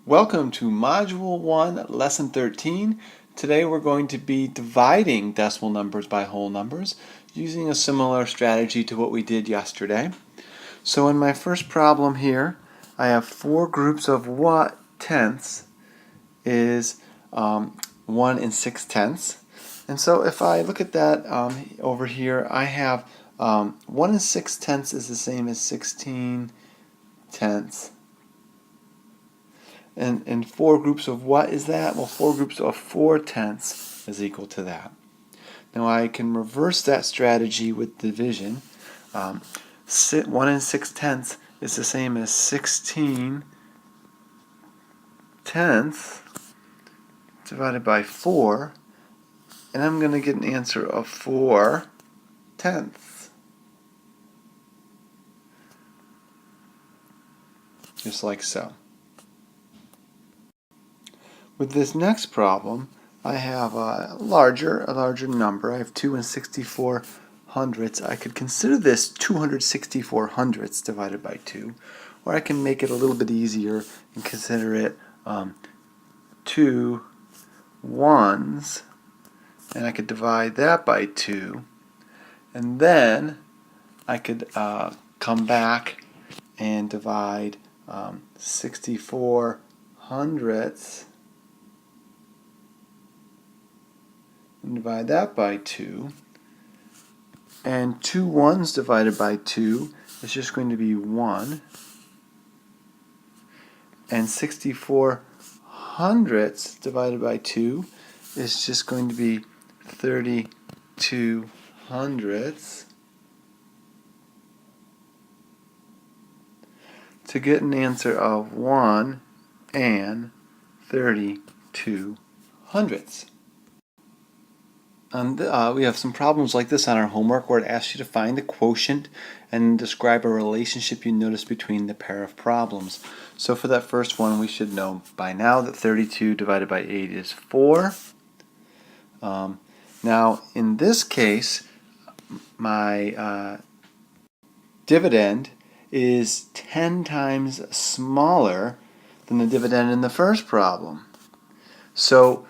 Welcome to Module 1, Lesson 13. Today we're going to be dividing decimal numbers by whole numbers using a similar strategy to what we did yesterday. So in my first problem here, I have four groups of what tenths is 1 6/10. And so if I look at that over here, I have 1 6/10 is the same as 16 tenths. And four groups of what is that? Well, four groups of 4 tenths is equal to that. Now I can reverse that strategy with division. 1 6/10 is the same as 16 tenths divided by 4, and I'm going to get an answer of 4 tenths. Just like so. With this next problem, I have a larger number. I have 2 64 hundredths. I could consider this 264 hundredths divided by 2, or I can make it a little bit easier and consider it 2 ones, and I could divide that by 2, and then I could come back and divide 64 hundredths and divide that by 2, and 2 ones divided by 2 is just going to be 1, and 64 hundredths divided by 2 is just going to be 32 hundredths. To get an answer of 1 and 32 hundredths. And we have some problems like this on our homework where it asks you to find the quotient and describe a relationship you notice between the pair of problems. So for that first one, we should know by now that 32 divided by 8 is 4. Now in this case, my dividend is 10 times smaller than the dividend in the first problem. So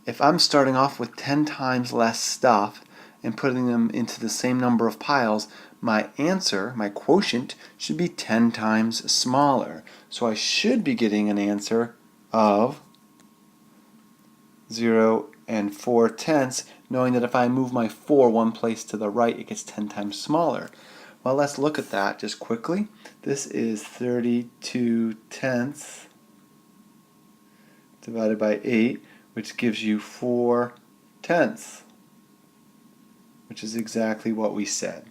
if I'm starting off with 10 times less stuff and putting them into the same number of piles, my answer, my quotient, should be 10 times smaller. So I should be getting an answer of 0 and 4 tenths, knowing that if I move my 4 one place to the right, it gets 10 times smaller. Well, let's look at that just quickly. This is 32 tenths divided by 8, which gives you 4 tenths, which is exactly what we said.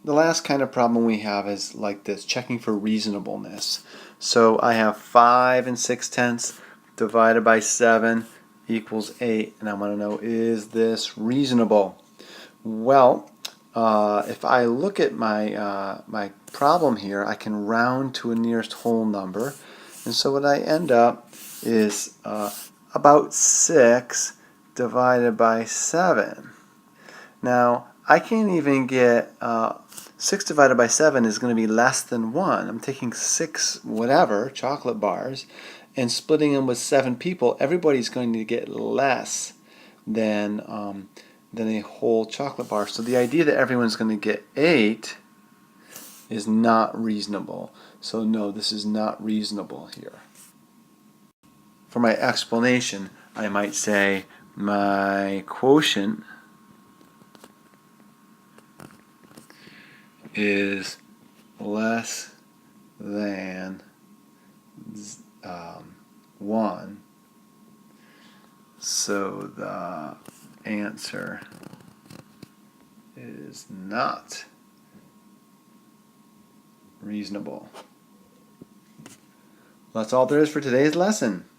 The last kind of problem we have is like this, checking for reasonableness. So I have 5 6/10 divided by 7 equals 8, and I want to know, is this reasonable? Well, if I look at my problem here, I can round to a nearest whole number, and so what I end up is about 6 divided by 7. Now, I can't even get 6 divided by 7 is going to be less than 1. I'm taking 6 whatever, chocolate bars, and splitting them with 7 people. Everybody's going to get less than a whole chocolate bar. So the idea that everyone's going to get 8 is not reasonable. So no, this is not reasonable here. For my explanation, I might say my quotient is less than 1, so the answer is not reasonable. That's all there is for today's lesson.